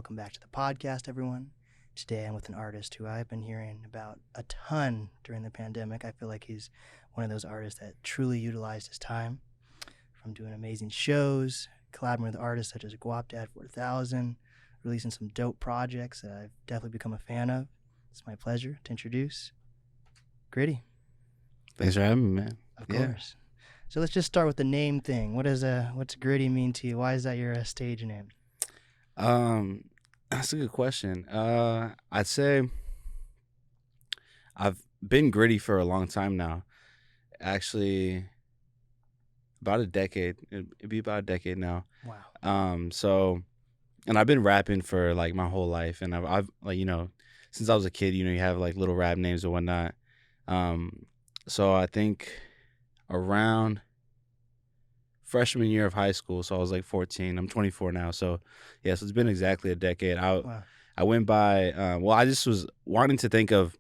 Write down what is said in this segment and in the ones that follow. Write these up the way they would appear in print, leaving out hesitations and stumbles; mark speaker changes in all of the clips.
Speaker 1: Welcome back to the podcast, everyone. Today I'm with an artist who I've been hearing about a ton during the pandemic. I feel like he's one of those artists that truly utilized his time, from doing amazing shows, collaborating with artists such as Guapdad 4000, releasing some dope projects that I've definitely become a fan of. It's my pleasure to introduce Grxtty.
Speaker 2: Thanks for having me, man.
Speaker 1: Of course. So let's just start with the name thing. What's Grxtty mean to you? Why is that your stage name?
Speaker 2: That's a good question. I'd say I've been Grxtty for a long time now. Actually, about a decade. It'd be about a decade now.
Speaker 1: Wow.
Speaker 2: And I've been rapping for like my whole life, and I've like, since I was a kid, you have like little rap names and whatnot. So I think around freshman year of high school, so I was like 14. I'm 24 now, so yeah, so it's been exactly a decade.
Speaker 1: Wow.
Speaker 2: I went by I just was wanting to think of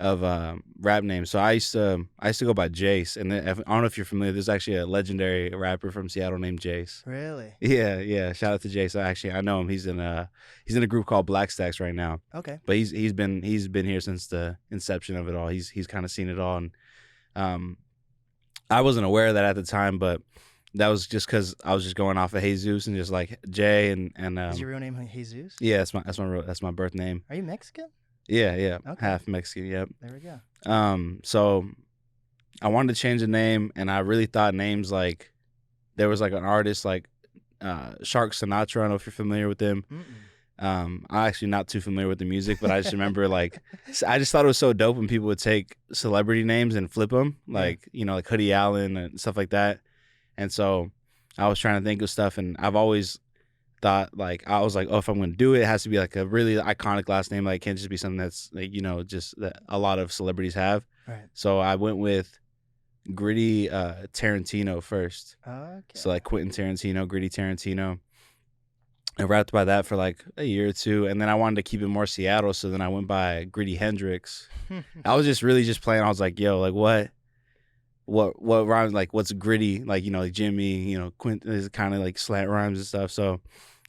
Speaker 2: rap names, so I used to go by Jace, and then, I don't know if you're familiar. There's actually a legendary rapper from Seattle named Jace.
Speaker 1: Really?
Speaker 2: Yeah. Shout out to Jace. I know him. He's in a group called Black Stacks right now.
Speaker 1: Okay.
Speaker 2: But he's been here since the inception of it all. He's kind of seen it all, and I wasn't aware of that at the time, but that was just because I was just going off of Jesus and just like Jay and
Speaker 1: Is your real name Jesus?
Speaker 2: Yeah, that's my birth name.
Speaker 1: Are you Mexican?
Speaker 2: Yeah.
Speaker 1: Okay.
Speaker 2: Half Mexican. Yep.
Speaker 1: There we go.
Speaker 2: So I wanted to change the name, and I really thought names like there was like an artist like Shark Sinatra. I don't know if you're familiar with him. I'm actually not too familiar with the music, but I just remember like I just thought it was so dope when people would take celebrity names and flip them, like like Hoodie Allen and stuff like that. And so I was trying to think of stuff, and I've always thought like I was like, oh, if I'm gonna do it, it has to be like a really iconic last name. Like it can't just be something that's like just that a lot of celebrities have.
Speaker 1: Right.
Speaker 2: So I went with Grxtty Tarantino first.
Speaker 1: Okay.
Speaker 2: So like Quentin Tarantino, Grxtty Tarantino. I rapped by that for like a year or two, and then I wanted to keep it more Seattle, so then I went by Grxtty Hendrix. I was just really playing. I was like, yo, like what rhymes, like what's Grxtty, like like Jimmy, Quentin is kind of like slant rhymes and stuff. So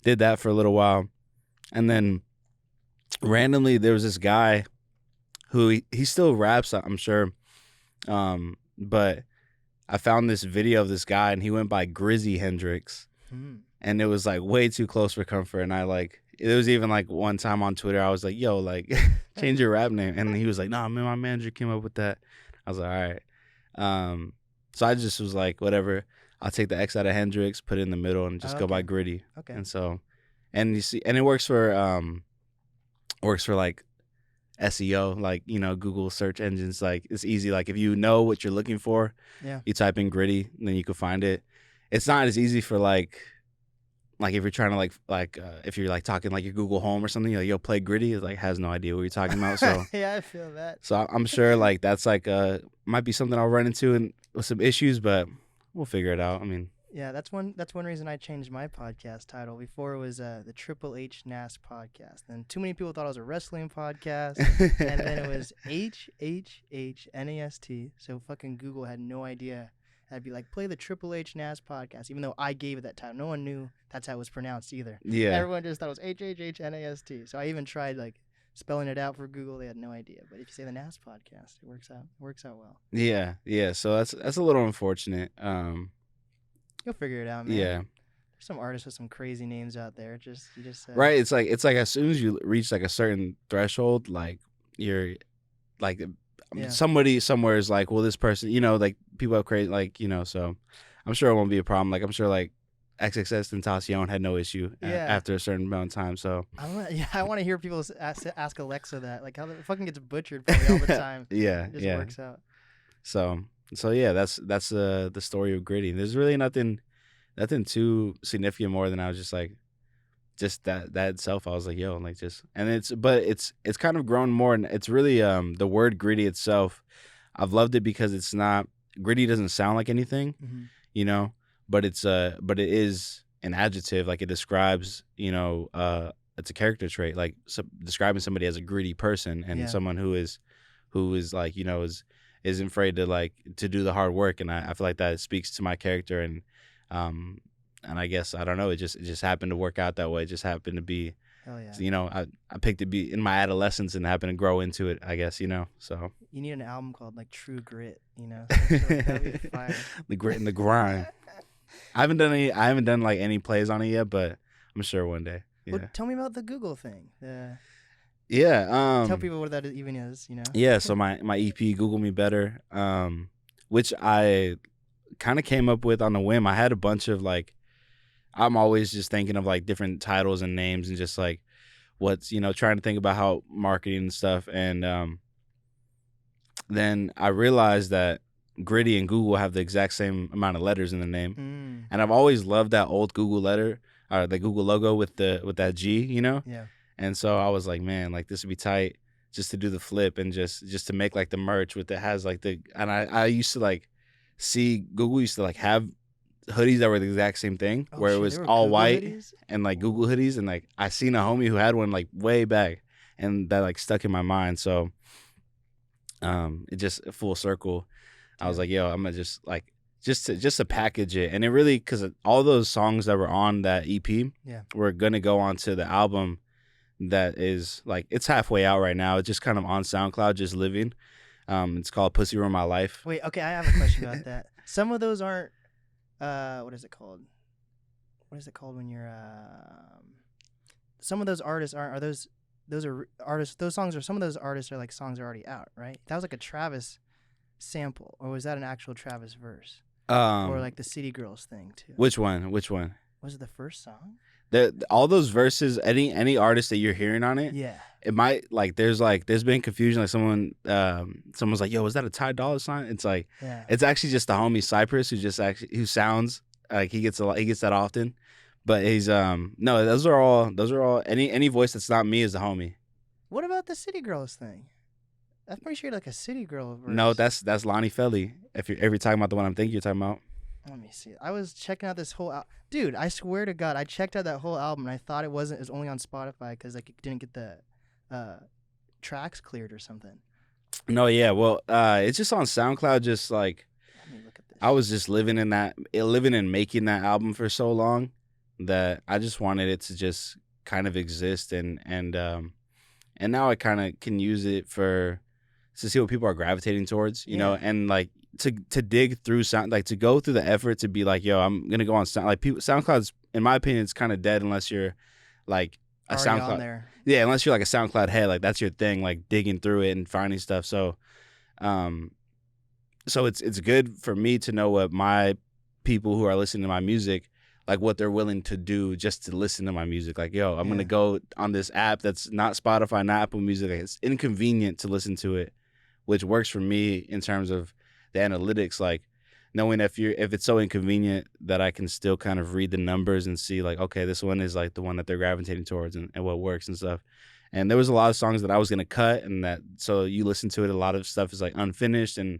Speaker 2: did that for a little while, and then randomly there was this guy who he still raps, I'm sure, but I found this video of this guy, and he went by Grxtty Hendrix. And it was like way too close for comfort, and it was even like one time on Twitter I was like, yo, like change your rap name, and he was like, nah man, my manager came up with that. I was like, all right. So I just was like, whatever, I'll take the X out of Hendrix, put it in the middle, and just go by Grxtty.
Speaker 1: Okay.
Speaker 2: And so, and you see, and it works for like SEO, like Google search engines. Like it's easy, like if you know what you're looking for, you type in Grxtty, and then you can find it. It's not as easy for like if you're trying to like if you're like talking like your Google Home or something, like yo, play Grxtty, it like has no idea what you're talking about. So
Speaker 1: yeah, I feel that.
Speaker 2: So I'm sure like that's like might be something I'll run into and with some issues, but we'll figure it out. I mean,
Speaker 1: yeah, that's one reason I changed my podcast title. Before it was the Triple H NAST podcast, and too many people thought it was a wrestling podcast, and then it was NAST. So fucking Google had no idea. I'd be like, play the Triple H NAST podcast, even though I gave it that title. No one knew that's how it was pronounced either.
Speaker 2: Yeah.
Speaker 1: Everyone just thought it was NAST. So I even tried like spelling it out for Google. They had no idea. But if you say the NAST podcast, it works out. It works out well.
Speaker 2: Yeah. So that's a little unfortunate.
Speaker 1: You'll figure it out, man.
Speaker 2: Yeah.
Speaker 1: There's some artists with some crazy names out there.
Speaker 2: Right. It's like as soon as you reach like a certain threshold, like you're like. Somebody somewhere is like, well, this person, like people have crazy, like, so I'm sure it won't be a problem. Like, I'm sure like XXXTentacion had no issue after a certain amount of time. So
Speaker 1: I want to hear people ask Alexa that, like how it fucking gets butchered for me all the time.
Speaker 2: It
Speaker 1: just works out.
Speaker 2: So yeah, that's the story of Grxtty. There's really nothing too significant more than I was just like, just that itself, I was like, yo, like just, and it's kind of grown more, and it's really the word Grxtty itself, I've loved it because it's not, Grxtty doesn't sound like anything, but it is an adjective, like it describes, it's a character trait, like describing somebody as a Grxtty person, and someone who is like, isn't afraid to do the hard work, and I feel like that speaks to my character, and I guess, I don't know, it just happened to work out that way. It just happened to be
Speaker 1: Hell yeah.
Speaker 2: So, you know, I picked it be in my adolescence and happened to grow into it, I guess, you know. So
Speaker 1: You need an album called like True Grit, you know. That'd be fire.
Speaker 2: the grit and the grind. I haven't done like any plays on it yet, but I'm sure one day. Yeah.
Speaker 1: Well, tell me about the Google thing.
Speaker 2: Yeah.
Speaker 1: Tell people what that even is, you know.
Speaker 2: Yeah, so my EP, Google Me Better, which I kind of came up with on a whim. I had a bunch of like, I'm always just thinking of like different titles and names and just like what's, you know, trying to think about how marketing and stuff. And then I realized that Grxtty and Google have the exact same amount of letters in the name. And I've always loved that old Google letter, or the Google logo with that G, you know?
Speaker 1: Yeah.
Speaker 2: And so I was like, man, like this would be tight just to do the flip and just to make like the merch with it has like and I used to like see Google used to like have hoodies that were the exact same thing, where it was all Google white hoodies? And like Google hoodies, and like I seen a homie who had one like way back, and that like stuck in my mind. So it just full circle. I was like, yo, I'm gonna just like just to package it. And it really, because all those songs that were on that EP were gonna go onto the album that is like, it's halfway out right now. It's just kind of on SoundCloud, just living. It's called Pussy Ruin My Life.
Speaker 1: Wait, okay, I have a question about that. Some of those aren't what is it called? What is it called when you're some of those artists are those are artists, those songs are, some of those artists are like songs are already out, right? That was like a Travis sample, or was that an actual Travis verse? Or like the City Girls thing too.
Speaker 2: Which one?
Speaker 1: Was it the first song?
Speaker 2: All those verses, any artist that you're hearing on it, it might like there's been confusion. Like someone's like, yo, was that a Ty Dolla $ign? It's like, it's actually just the homie Cypress who sounds like he gets that often, but he's no, those are all any voice that's not me is the homie.
Speaker 1: What about the City Girls thing? I'm pretty sure like a City Girl verse.
Speaker 2: No, that's Lonnie Felly. If you're talking about the one I'm thinking you're talking about.
Speaker 1: Let me see. I was checking out this whole dude. I swear to God, I checked out that whole album and I thought it was only on Spotify because like it didn't get the tracks cleared or something.
Speaker 2: No, yeah, well, it's just on SoundCloud. Just like,
Speaker 1: let me look at this.
Speaker 2: I was just living and making that album for so long that I just wanted it to just kind of exist, and now I kind of can use it to see what people are gravitating towards, you know, and like to dig through sound, like to go through the effort to be like, yo, I'm gonna go on sound, like people, SoundCloud's, in my opinion, it's kind of dead unless you're like a
Speaker 1: already
Speaker 2: SoundCloud
Speaker 1: on there.
Speaker 2: Yeah, unless you're like a SoundCloud head, like that's your thing, like digging through it and finding stuff. So so it's good for me to know what my people who are listening to my music, like what they're willing to do just to listen to my music. Like, yo, I'm gonna go on this app that's not Spotify, not Apple Music. Like, it's inconvenient to listen to it, which works for me in terms of the analytics, like knowing if it's so inconvenient that I can still kind of read the numbers and see like, okay, this one is like the one that they're gravitating towards and what works and stuff. And there was a lot of songs that I was gonna cut, and that, so you listen to it, a lot of stuff is like unfinished, and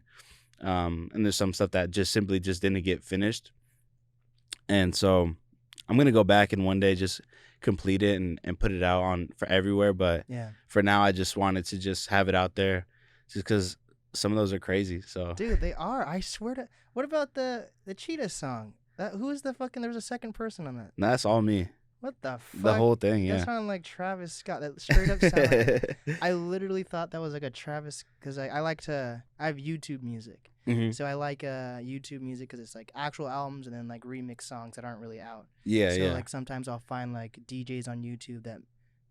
Speaker 2: there's some stuff that just simply didn't get finished. And so I'm gonna go back and one day just complete it and put it out on for everywhere. But for now, I just wanted to just have it out there, just because some of those are crazy. So
Speaker 1: dude, they are. I swear to. What about the Cheetah song? Who is the fucking? There was a second person on that.
Speaker 2: No, that's all me.
Speaker 1: What the fuck?
Speaker 2: The whole thing, yeah.
Speaker 1: That sounded like Travis Scott. That straight up sounded like, I literally thought that was like a Travis, because I have YouTube music.
Speaker 2: Mm-hmm.
Speaker 1: So I like YouTube music because it's like actual albums and then like remix songs that aren't really out.
Speaker 2: Yeah,
Speaker 1: so like sometimes I'll find like DJs on YouTube that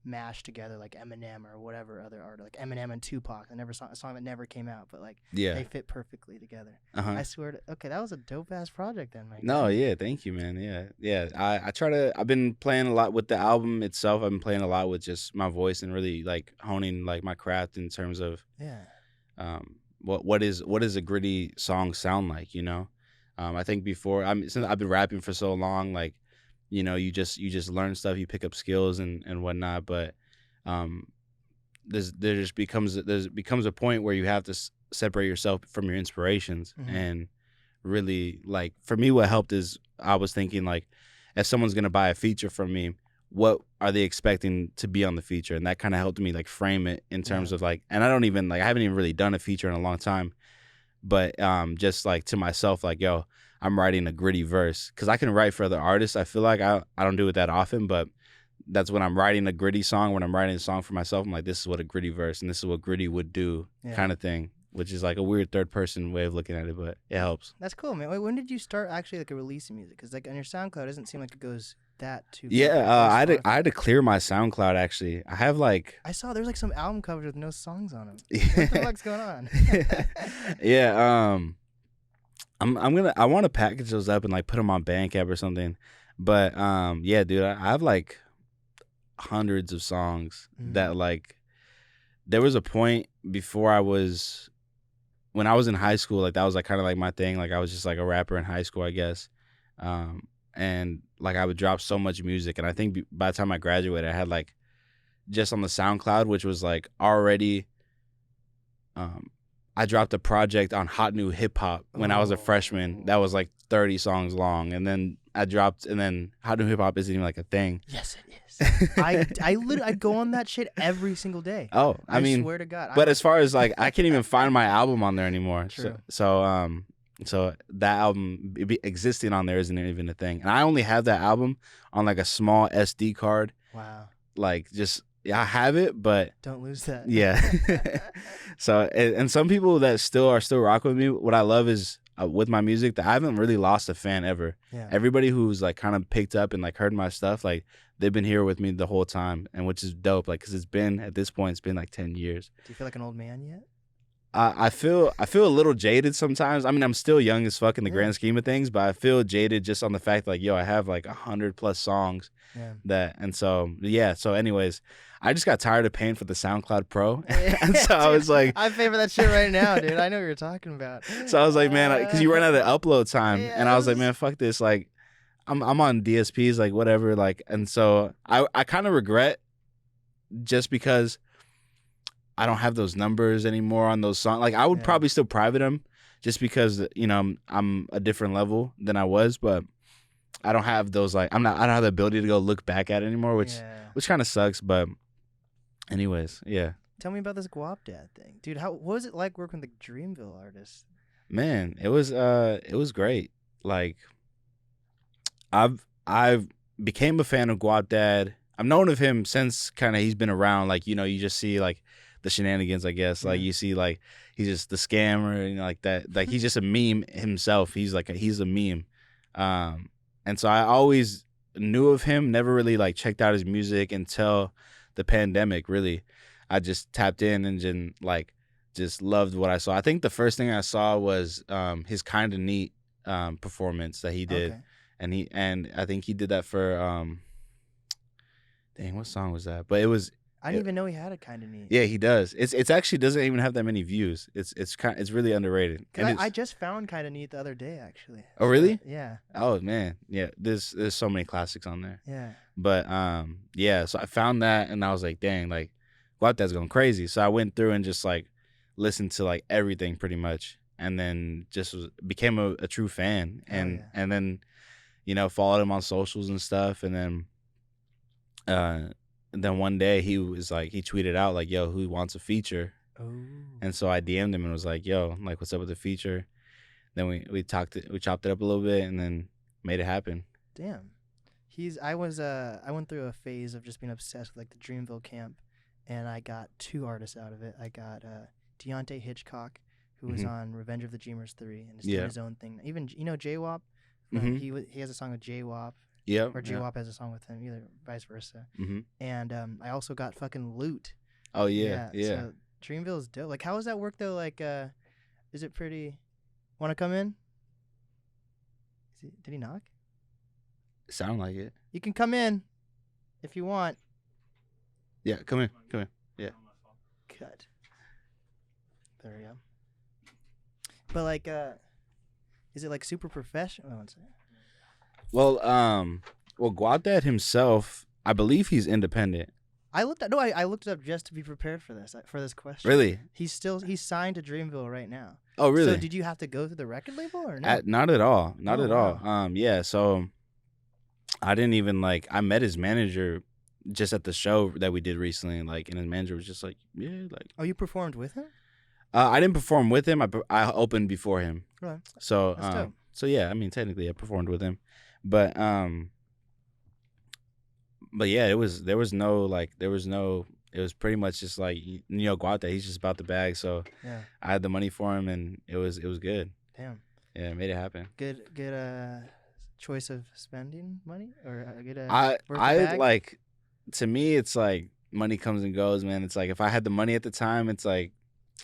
Speaker 1: mash together like Eminem or whatever other artist, like Eminem and Tupac. I never saw a song that never came out, but like they fit perfectly together. I swear to, okay, that was a dope ass project then, man.
Speaker 2: No, yeah, thank you, man. Yeah. I've been playing a lot with the album itself. I've been playing a lot with just my voice and really like honing like my craft in terms of what is a Grxtty song sound like, you know? I think before, since I've been rapping for so long, like, you know, you just learn stuff, you pick up skills and whatnot, but there becomes a point where you have to separate yourself from your inspirations. And really, like, for me, what helped is I was thinking, like, if someone's gonna buy a feature from me, what are they expecting to be on the feature? And that kind of helped me like frame it in terms of like, and I haven't even really done a feature in a long time, but just like to myself, like, yo, I'm writing a Grxtty verse, because I can write for other artists. I feel like I don't do it that often, but that's when I'm writing a Grxtty song. When I'm writing a song for myself, I'm like, this is what a Grxtty verse and this is what Grxtty would do, kind of thing. Which is like a weird third person way of looking at it, but it helps.
Speaker 1: That's cool, man. Wait, when did you start actually like releasing music? Because like on your SoundCloud, it doesn't seem like it goes that too.
Speaker 2: Yeah, I had to clear my SoundCloud actually. I have like
Speaker 1: I saw there's like some album covers with no songs on them. What the fuck's going on?
Speaker 2: Yeah, I want to package those up and like put them on Bandcamp or something. But yeah, dude, I have like hundreds of songs that like there was a point before when I was in high school, like that was like kind of like my thing. Like I was just like a rapper in high school, I guess. And like I would drop so much music, and I think by the time I graduated, I had like just on the SoundCloud, which was like already. I dropped a project on Hot New Hip Hop when I was a freshman. That was like 30 songs long, and then and then Hot New Hip Hop isn't even like a thing.
Speaker 1: Yes, it is. I go on that shit every single day.
Speaker 2: Oh, I mean,
Speaker 1: swear to God.
Speaker 2: But as far as like, I can't even find my album on there anymore.
Speaker 1: True.
Speaker 2: So that album existing on there isn't even a thing, and I only have that album on like a small SD card.
Speaker 1: Wow.
Speaker 2: Like just. Yeah, I have it, but
Speaker 1: don't lose that.
Speaker 2: Yeah. So, and some people that are still rocking with me. What I love is with my music that I haven't really lost a fan ever.
Speaker 1: Yeah.
Speaker 2: Everybody who's like kind of picked up and like heard my stuff, like they've been here with me the whole time, and which is dope. Like, cause it's been like 10 years.
Speaker 1: Do you feel like an old man yet?
Speaker 2: I feel a little jaded sometimes. I mean, I'm still young as fuck in the grand scheme of things, but I feel jaded just on the fact like, yo, I have like 100+ songs. So anyways, I just got tired of paying for the SoundCloud Pro, and so I was like,
Speaker 1: I pay for that shit right now, dude. I know what you're talking about.
Speaker 2: So I was like, man, because you run out of upload time, and I was like, man, fuck this. Like, I'm on DSPs, like whatever, like, and so I kind of regret just because I don't have those numbers anymore on those songs. Like, I would probably still private them just because, you know, I'm a different level than I was, but I don't have those, like, I don't have the ability to go look back at it anymore, which kind of sucks. But anyways, yeah.
Speaker 1: Tell me about this Guap Dad thing, dude. What was it like working with the Dreamville Artist?
Speaker 2: Man, it was great. Like, I've became a fan of Guap Dad. I've known of him since kind of he's been around. Like, you know, you just see like the shenanigans, I guess. Like, you see like he's just the scammer, you know, like that. Like, he's just a meme himself. He's a meme. And so I always knew of him, never really like checked out his music until the pandemic. Really, I just tapped in and just loved what I saw. I think the first thing I saw was his Kinda Neat performance that he did. Okay. And I think he did that for dang, what song was that? But it was.
Speaker 1: I didn't even know he had a Kinda Neat.
Speaker 2: Yeah, he does. It's actually doesn't even have that many views. It's really underrated. And
Speaker 1: I just found Kinda Neat the other day, actually.
Speaker 2: Oh, really?
Speaker 1: Yeah.
Speaker 2: Oh man, yeah. There's so many classics on there.
Speaker 1: Yeah.
Speaker 2: But yeah. So I found that, and I was like, dang, like, Guap Dad's going crazy. So I went through and just like listened to like everything pretty much, and then just became a true fan, and then, you know, followed him on socials and stuff, and then one day he was like, he tweeted out like, yo, who wants a feature? Oh. And so I DM'd him and was like, yo, like, what's up with the feature? Then we chopped it up a little bit and then made it happen.
Speaker 1: Damn. I went through a phase of just being obsessed with like the Dreamville camp, and I got 2 artists out of it. I got Deontay Hitchcock, who was on Revenge of the Dreamers 3 and is doing his own thing. Even, you know, J-Wop? He has a song with J-Wop.
Speaker 2: Yeah.
Speaker 1: Or J-Wop has a song with him, either vice versa. And I also got fucking Loot.
Speaker 2: Oh, yeah.
Speaker 1: So Dreamville is dope. Like, how does that work, though? Like, is it pretty... Want to come in? Did he knock?
Speaker 2: Sound like it.
Speaker 1: You can come in if you want.
Speaker 2: Yeah, come in. Yeah.
Speaker 1: Cut. There we go. But, like, is it, like, super professional? Oh, one second.
Speaker 2: Well, Guap Dad himself, I believe he's independent.
Speaker 1: I looked it up just to be prepared for this question.
Speaker 2: Really?
Speaker 1: He's signed to Dreamville right now.
Speaker 2: Oh, really?
Speaker 1: So did you have to go through the record label or no?
Speaker 2: Not at all. Not at all.
Speaker 1: Wow.
Speaker 2: Yeah. So I didn't even I met his manager just at the show that we did recently, and his manager was just like, yeah, like.
Speaker 1: Oh, you performed with him?
Speaker 2: I didn't perform with him. I opened before him.
Speaker 1: Right.
Speaker 2: So yeah, I mean, technically I performed with him. But but yeah, there was no it was pretty much just like, go out there. He's just about the bag. So
Speaker 1: Yeah.
Speaker 2: I had the money for him, and it was good.
Speaker 1: Damn.
Speaker 2: Yeah, it made it happen.
Speaker 1: Good choice of spending money, or good
Speaker 2: I
Speaker 1: worth the bag?
Speaker 2: like, to me, it's like money comes and goes, man. It's like if I had the money at the time, it's like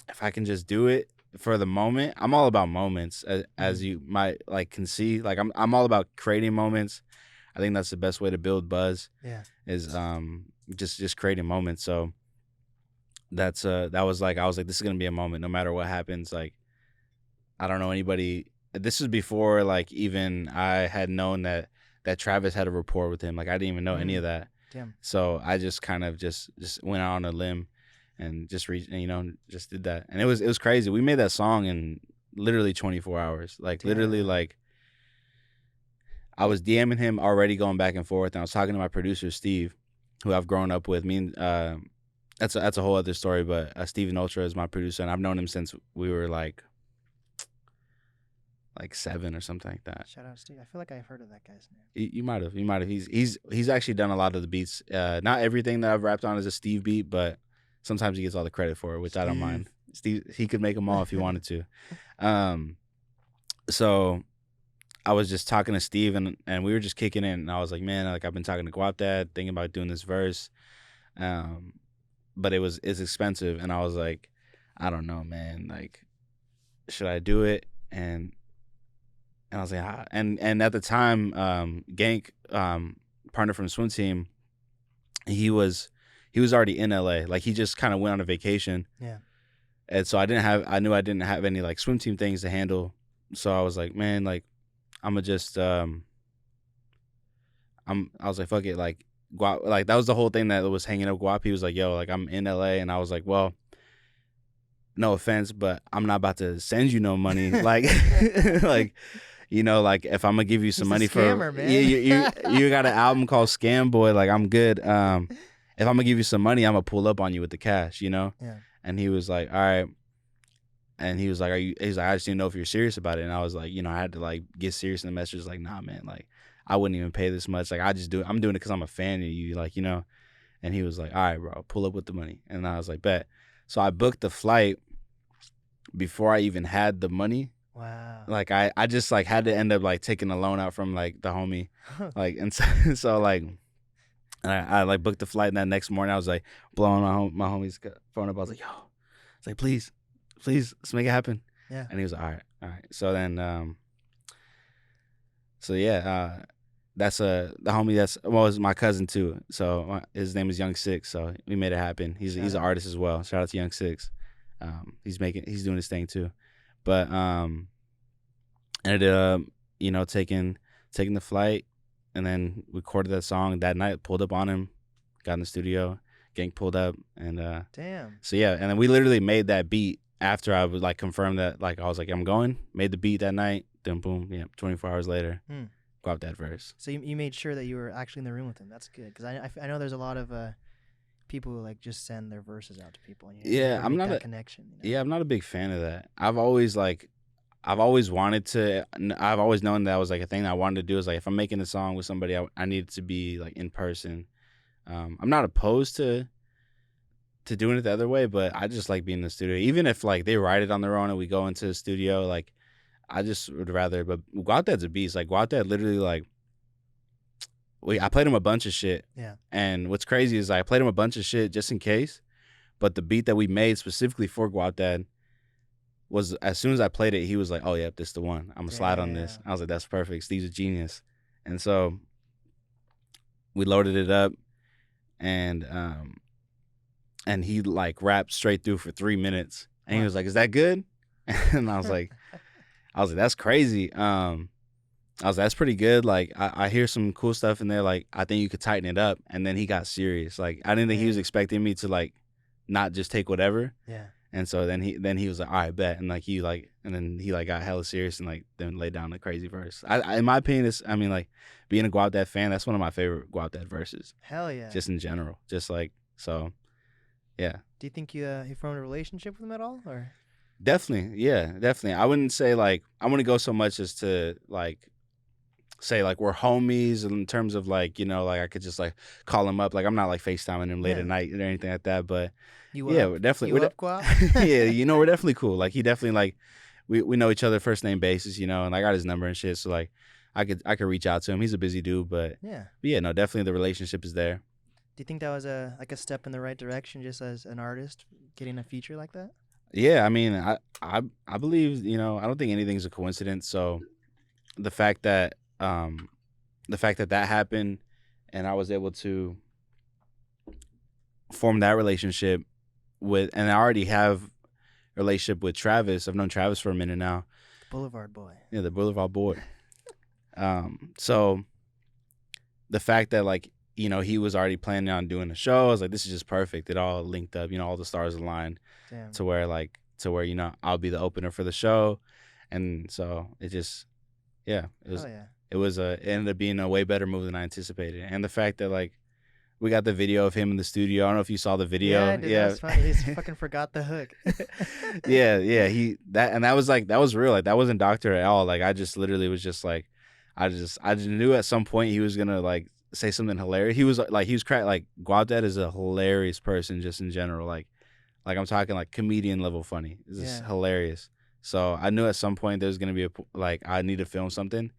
Speaker 2: if I can just do it for the moment. I'm all about moments, as you might can see. Like I'm all about creating moments. I think that's the best way to build buzz.
Speaker 1: Yeah.
Speaker 2: Is just creating moments. So that's I was like, this is gonna be a moment no matter what happens. Like, I don't know anybody. This was before like even I had known that Travis had a rapport with him. Like, I didn't even know any of that.
Speaker 1: Damn.
Speaker 2: So I just kind of just went out on a limb and just just did that. And it was crazy. We made that song in literally 24 hours. Like, literally, like, I was DMing him already, going back and forth, and I was talking to my producer Steve, who I've grown up with. That's a whole other story, but Steven Ultra is my producer, and I've known him since we were like 7 or something like that.
Speaker 1: Shout out Steve. I feel like I've heard of that guy's name.
Speaker 2: You might have. He's actually done a lot of the beats. Not everything that I've rapped on is a Steve beat, but sometimes he gets all the credit for it, which I don't mind. Steve, he could make them all if he wanted to. So I was just talking to Steve, and we were just kicking in, and I was like, man, like, I've been talking to Guap Dad, thinking about doing this verse, but it's expensive, and I was like, I don't know, man, like, should I do it? And I was like, and at the time, Gank, partner from swim team, he was already in LA. Like, he just kind of went on a vacation. Yeah. And so I knew I didn't have any like swim team things to handle. So I was like, man, like, I'm gonna just, I was like, fuck it. Like, Guap, like, that was the whole thing that was hanging up Guap. He was like, yo, like, I'm in LA. And I was like, well, no offense, but I'm not about to send you no money. Like, like, like, if I'm gonna give you some money
Speaker 1: scammer, man.
Speaker 2: you got an album called Scam Boy, like, I'm good. If I'm gonna give you some money, I'm gonna pull up on you with the cash, Yeah. And he was like, all right. And he was like, he's like, I just didn't know if you're serious about it. And I was like, I had to like get serious in the message, like, nah, man, like, I wouldn't even pay this much. Like, I'm doing it because I'm a fan of you, like, And he was like, all right, bro, pull up with the money. And I was like, bet. So I booked the flight before I even had the money.
Speaker 1: Wow.
Speaker 2: Like, I just like had to end up like taking a loan out from like the homie. Like, and so like, I like booked the flight, and that next morning I was like blowing my homie's phone up. I was like, yo, it's like, please, let's make it happen. Yeah. And he was like, all right. So then, that's the homie is my cousin too. So his name is Young Six. So we made it happen. He's an artist as well. Shout out to Young Six. He's doing his thing too. But ended up, taking the flight, and then recorded that song that night. Pulled up on him, got in the studio, Gang pulled up, and damn. So yeah, and then we literally made that beat after I would like confirm that, like, I was like, I'm going. Made the beat that night. Then boom, 24 hours later, got that verse.
Speaker 1: So you made sure that you were actually in the room with him. That's good, because I know there's a lot of people who like just send their verses out to people. And
Speaker 2: I'm not
Speaker 1: that connection.
Speaker 2: Yeah, I'm not a big fan of that. I've always wanted to. I've always known that was like a thing that I wanted to do. Is like, if I'm making a song with somebody, I need it to be like in person. I'm not opposed to doing it the other way, but I just like being in the studio. Even if like they write it on their own and we go into the studio, like, I just would rather. But Guap Dad's a beast. Like, Guap Dad literally, like, I played him a bunch of shit. Yeah. And what's crazy is I played him a bunch of shit just in case, but the beat that we made specifically for Guap Dad was, as soon as I played it, he was like, oh, yeah, this is the one. I'm going to slide on this. I was like, that's perfect. Steve's a genius. And so we loaded it up, and he like rapped straight through for 3 minutes. And he was like, is that good? And I was like, that's crazy. I was like, that's pretty good. Like, I hear some cool stuff in there. Like, I think you could tighten it up. And then he got serious. Like, I didn't think he was expecting me to like not just take whatever. Yeah. And so then he was like, all right, bet. And like and then he like got hella serious and like then laid down a crazy verse. I in my opinion, like, being a Guap Dad fan, that's one of my favorite Guap Dad verses.
Speaker 1: Hell yeah.
Speaker 2: Just in general. Just like, so, yeah.
Speaker 1: Do you think you formed a relationship with him at all, or?
Speaker 2: Definitely. Yeah, definitely. I wouldn't say like, I wouldn't go so much as to like say like we're homies in terms of like, you know, like I could just like call him up. Like I'm not like FaceTiming him late
Speaker 1: Yeah.
Speaker 2: at night or anything like that. But
Speaker 1: You
Speaker 2: yeah,
Speaker 1: up?
Speaker 2: we're definitely
Speaker 1: You up, Guap?
Speaker 2: yeah, you know, we're definitely cool. Like he definitely like we know each other first name basis, you know, and I got his number and shit. So like I could reach out to him. He's a busy dude, but
Speaker 1: Yeah.
Speaker 2: yeah, no, definitely the relationship is there.
Speaker 1: Do you think that was a step in the right direction, just as an artist getting a feature like that?
Speaker 2: Yeah, I mean, I believe, you know, I don't think anything's a coincidence. So the fact that that happened and I was able to form that relationship with, and I already have a relationship with Travis. I've known Travis for a minute now.
Speaker 1: Boulevard boy.
Speaker 2: Yeah, the Boulevard boy. So the fact that like, you know, he was already planning on doing the show, I was like, this is just perfect. It all linked up, you know, all the stars aligned.
Speaker 1: Damn.
Speaker 2: to where, you know, I'll be the opener for the show. And so it just, yeah,
Speaker 1: Oh yeah.
Speaker 2: it ended up being a way better move than I anticipated. And the fact that like we got the video of him in the studio. I don't know if you saw the video.
Speaker 1: Yeah, dude, that was funny. He fucking forgot the hook.
Speaker 2: yeah. That was real. Like that wasn't doctored at all. Like I just literally was just like, I just knew at some point he was gonna like say something hilarious. He was cracked. Like Guapdad is a hilarious person just in general. Like I'm talking like comedian level funny. It's just hilarious. So I knew at some point there was gonna be I need to film something,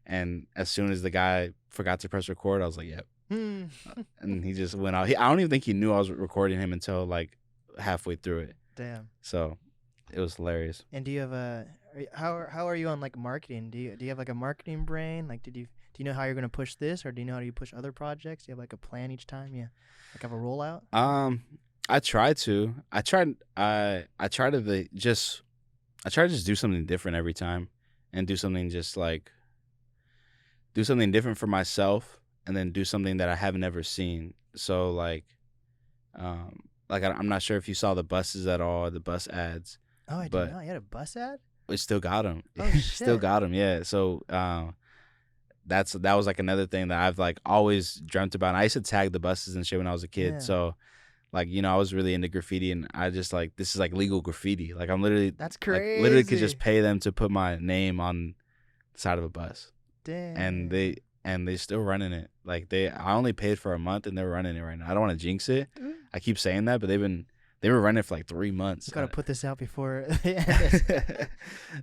Speaker 2: and as soon as the guy forgot to press record, I was like, yep. And he just went out. I don't even think he knew I was recording him until like halfway through it.
Speaker 1: Damn.
Speaker 2: So it was hilarious.
Speaker 1: And do you have how are you on like marketing? Do you have like a marketing brain? Like do you know how you're gonna push this, or do you know how you push other projects? Do you have like a plan each time? Yeah, like have a rollout.
Speaker 2: I try to. I try to just do something different every time, and do something different for myself, and then do something that I haven't ever seen. So like I'm not sure if you saw the buses at all, the bus ads.
Speaker 1: Oh, I did not. You had a bus ad?
Speaker 2: We still got them.
Speaker 1: Oh shit.
Speaker 2: Still got them. Yeah. So that was like another thing that I've like always dreamt about. And I used to tag the buses and shit when I was a kid.
Speaker 1: Yeah.
Speaker 2: So like, you know, I was really into graffiti, and I just like, this is like legal graffiti. Like I'm literally,
Speaker 1: that's crazy.
Speaker 2: Like, literally could just pay them to put my name on the side of a bus.
Speaker 1: Damn.
Speaker 2: And they still running it. Like I only paid for a month and they're running it right now. I don't want to jinx it. I keep saying that, but they were running it for like 3 months.
Speaker 1: You gotta put this out before.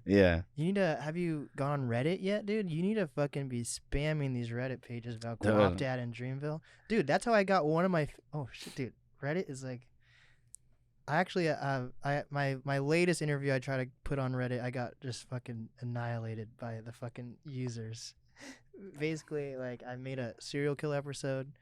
Speaker 2: Yeah.
Speaker 1: You need to. Have you gone on Reddit yet, dude? You need to fucking be spamming these Reddit pages about Guapdad and Dreamville, dude. That's how I got one of my. Oh shit, dude. Reddit is like. I actually, my latest interview I tried to put on Reddit, I got just fucking annihilated by the fucking users. Basically, like I made a serial killer episode,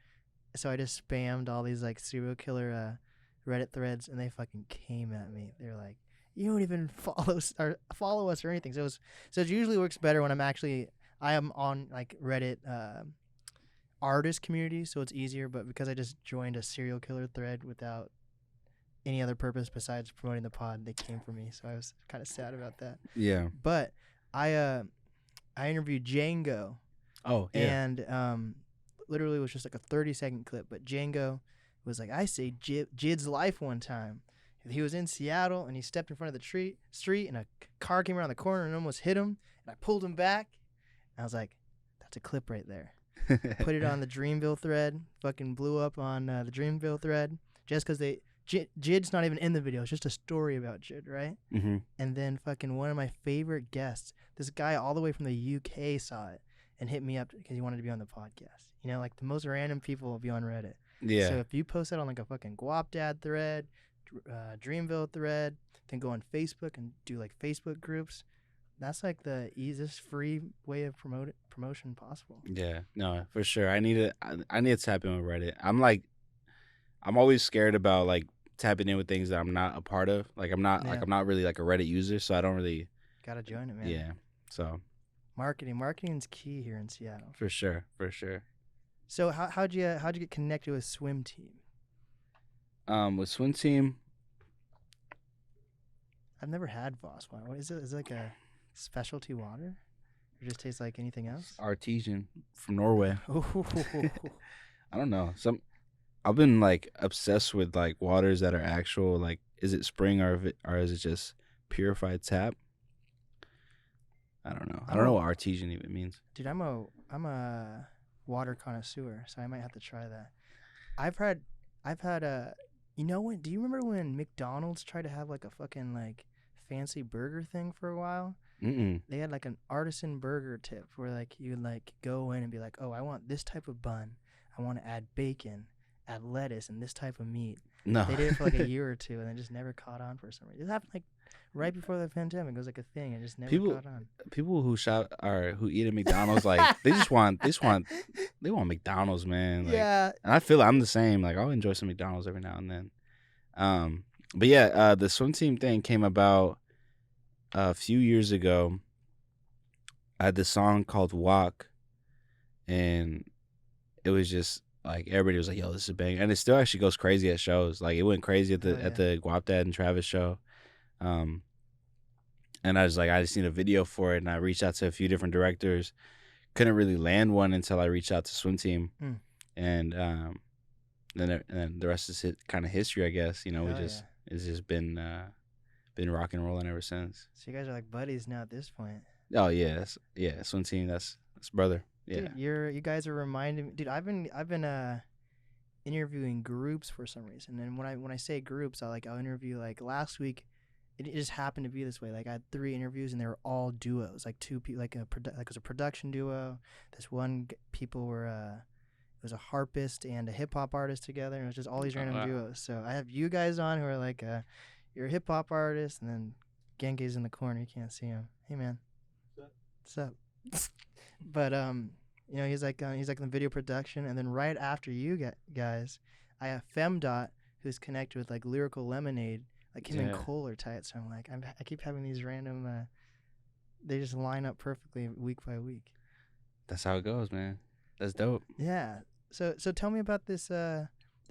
Speaker 1: so I just spammed all these like serial killer Reddit threads, and they fucking came at me. They're like, "You don't even follow us or anything." So it usually works better when I am on like Reddit artist community, so it's easier. But because I just joined a serial killer thread without any other purpose besides promoting the pod, they came for me. So I was kind of sad about that.
Speaker 2: Yeah.
Speaker 1: But I interviewed Django.
Speaker 2: Oh, yeah.
Speaker 1: And literally it was just like a 30-second clip. But Django was like, I saved Jid's life one time. He was in Seattle, and he stepped in front of the street, and a car came around the corner and almost hit him. And I pulled him back. And I was like, that's a clip right there. Put it on the Dreamville thread. Fucking blew up on the Dreamville thread. Just because Jid's not even in the video. It's just a story about Jid, right?
Speaker 2: Mm-hmm.
Speaker 1: And then fucking one of my favorite guests, this guy all the way from the UK saw it and hit me up because he wanted to be on the podcast. You know, like the most random people will be on Reddit.
Speaker 2: Yeah.
Speaker 1: So if you post that on like a fucking Guapdad thread, Dreamville thread, then go on Facebook and do like Facebook groups, that's like the easiest free way of promotion possible.
Speaker 2: Yeah. No, for sure. I need to tap in with Reddit. I'm always scared about like tapping in with things that I'm not a part of. Like I'm not really like a Reddit user, so I don't really
Speaker 1: gotta join it, man.
Speaker 2: Yeah. So
Speaker 1: marketing's key here in Seattle.
Speaker 2: For sure.
Speaker 1: So how'd you get connected with Swim Team?
Speaker 2: With Swim Team,
Speaker 1: I've never had Voss water. What is it? Is it like a specialty water? Or just tastes like anything else?
Speaker 2: Artesian from Norway. I don't know. I've been like obsessed with like waters that are actual, like, is it spring or is it just purified tap? I don't know. I don't know what artesian even means.
Speaker 1: Dude, I'm a water connoisseur, so I might have to try that. I've had you know what? Do you remember when McDonald's tried to have like a fucking like fancy burger thing for a while?
Speaker 2: Mm-mm.
Speaker 1: They had like an artisan burger tip where like you would like go in and be like, oh, I want this type of bun. I want to add bacon, add lettuce, and this type of meat.
Speaker 2: No.
Speaker 1: They did it for like a year or two, and it just never caught on for some reason. It happened like right before the pandemic. It was like a thing. It just never caught on.
Speaker 2: People who who eat at McDonald's, like they want McDonald's, man. Like,
Speaker 1: yeah.
Speaker 2: And I feel I'm the same. Like I'll enjoy some McDonald's every now and then. But yeah, the swim team thing came about a few years ago. I had this song called Walk, and it was just like everybody was like, yo, this is a bang. And it still actually goes crazy at shows. Like it went crazy at the Guap Dad and Travis show. And I was like, I just need a video for it, and I reached out to a few different directors. Couldn't really land one until I reached out to Swim Team. And then the rest is kind of history, I guess. You know, it's just been rock and rolling ever since.
Speaker 1: So you guys are like buddies now at this point.
Speaker 2: Oh yeah, Swim Team, that's brother. Yeah.
Speaker 1: Dude, you guys are reminding me. Dude, I've been interviewing groups for some reason, and when I say groups, I'll interview like last week. It just happened to be this way. Like I had 3 interviews, and they were all duos. Like 2 people, like it was a production duo. This one people were it was a harpist and a hip hop artist together, and it was just all these random duos. So I have you guys on who are like you're a hip hop artist, and then Genge's in the corner. You can't see him. Hey man, what's up? But you know, he's like in the video production, and then right after you guys, I have Femdot, who's connected with like Lyrical Lemonade. Like him and Cole are tight, so I'm like, I keep having these random, they just line up perfectly week by week.
Speaker 2: That's how it goes, man. That's dope.
Speaker 1: Yeah. So tell me about this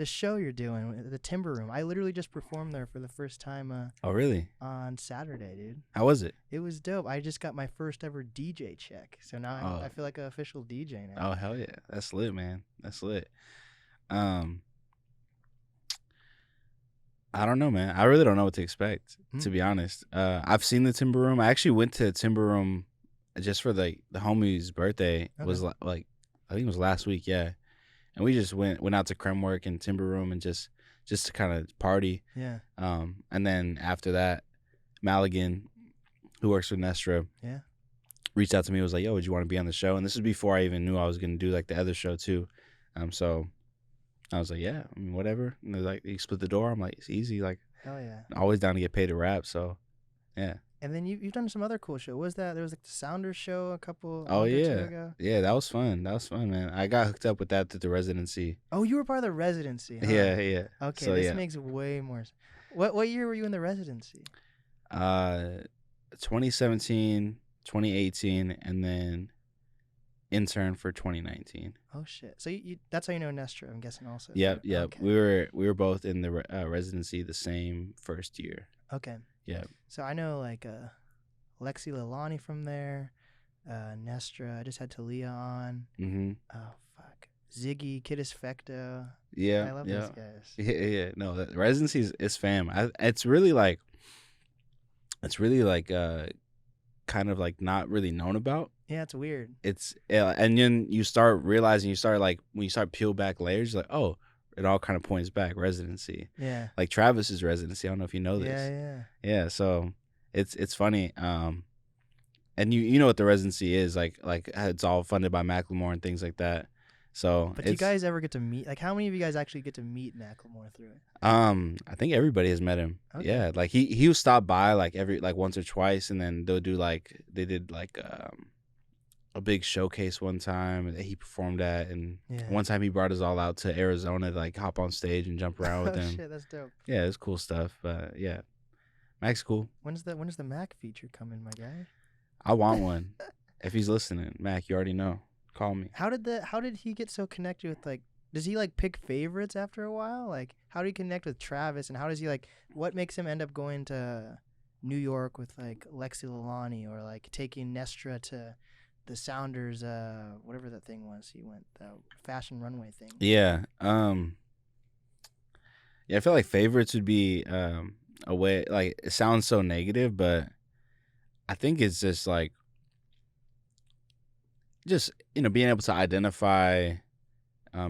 Speaker 1: show you're doing, the Timber Room. I literally just performed there for the first time.
Speaker 2: Oh really?
Speaker 1: On Saturday, dude.
Speaker 2: How was it?
Speaker 1: It was dope. I just got my first ever DJ check, so now I feel like an official DJ now.
Speaker 2: Oh hell yeah, that's lit, man. That's lit. I don't know, man. I really don't know what to expect, to be honest. I've seen the Timber Room. I actually went to Timber Room just for the homie's birthday. Okay. Was like I think it was last week, yeah. And we just went out to Cremwork and Timber Room and just to kind of party.
Speaker 1: Yeah.
Speaker 2: And then after that, Maligan, who works with Nestra, reached out to me. Was like, "Yo, would you want to be on the show?" And this is before I even knew I was gonna do like the other show too. So I was like, yeah, I mean, whatever. And they're like, you split the door. I'm like, it's easy. Like,
Speaker 1: hell yeah.
Speaker 2: Always down to get paid to rap. So, yeah.
Speaker 1: And then you've done some other cool show. What was that? There was like the Sounders show a couple.
Speaker 2: Oh yeah.
Speaker 1: 2 ago.
Speaker 2: Yeah, that was fun. That was fun, man. I got hooked up with that through the Residency.
Speaker 1: Oh, you were part of the Residency. Huh?
Speaker 2: Yeah.
Speaker 1: Okay, so, this makes way more. What year were you in the Residency?
Speaker 2: 2017, 2018, and then intern for 2019.
Speaker 1: Oh shit! So you that's how you know Nestra, I'm guessing also.
Speaker 2: Yep. Okay. We were both in the Residency the same first year.
Speaker 1: Okay.
Speaker 2: Yeah.
Speaker 1: So I know like Lexi Lalani from there, Nestra. I just had Talia on.
Speaker 2: Mm-hmm.
Speaker 1: Oh fuck, Ziggy, Kidis Fecto.
Speaker 2: Yeah.
Speaker 1: I love those guys.
Speaker 2: Yeah. No, the Residency is fam. It's really like kind of like not really known about.
Speaker 1: Yeah, it's weird.
Speaker 2: And then you start realizing, when you start peel back layers, like, oh, it all kind of points back. Residency. Yeah. Like Travis's Residency. I don't know if you know this. Yeah. So it's funny. And you know what the Residency is like it's all funded by Macklemore and things like that. So,
Speaker 1: but do you guys ever get to meet? Like, how many of you guys actually get to meet Macklemore through it?
Speaker 2: I think everybody has met him. Okay. Yeah, like he'll stop by every once or twice, and then they'll do they did a big showcase one time that he performed at, and one time he brought us all out to Arizona to hop on stage and jump around with him.
Speaker 1: Shit, that's dope.
Speaker 2: Yeah, it's cool stuff. Yeah, Mac's cool.
Speaker 1: When's the Mac feature coming, my guy?
Speaker 2: I want one. If he's listening, Mac, you already know. Call me.
Speaker 1: How did he get so connected with does he pick favorites after a while? Like, how do he connect with Travis, and how does he what makes him end up going to New York with Lexi Lalani, or taking Nestra to the Sounders whatever that thing was he went, the fashion runway thing?
Speaker 2: Yeah. I feel like favorites would be a way, it sounds so negative, but I think it's just just being able to identify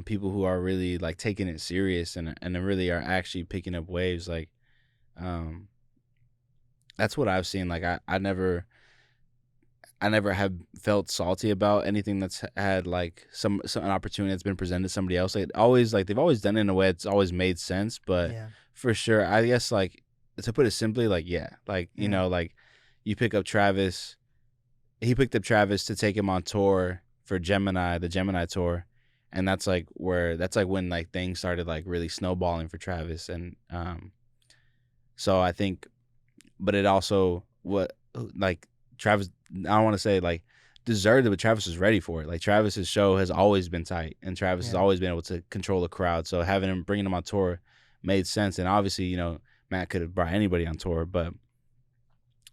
Speaker 2: people who are really like taking it serious and really are actually picking up waves. Like um, that's what I've seen. Like I never have felt salty about anything that's had like some an opportunity that's been presented to somebody else. Like always, like they've always done it in a way it's always made sense. But
Speaker 1: Yeah.
Speaker 2: for sure, I guess like to put it simply, like yeah, like
Speaker 1: Yeah.
Speaker 2: like you pick up Travis. He picked up Travis to take him on tour for Gemini, the Gemini tour, and that's like when like things started like really snowballing for Travis, and so I think, but it also what like Travis, I don't want to say like deserved it, but Travis was ready for it. Like Travis's show has always been tight, and Travis has
Speaker 1: Yeah.
Speaker 2: always been able to control the crowd. So bringing him on tour made sense, and obviously Matt could have brought anybody on tour, but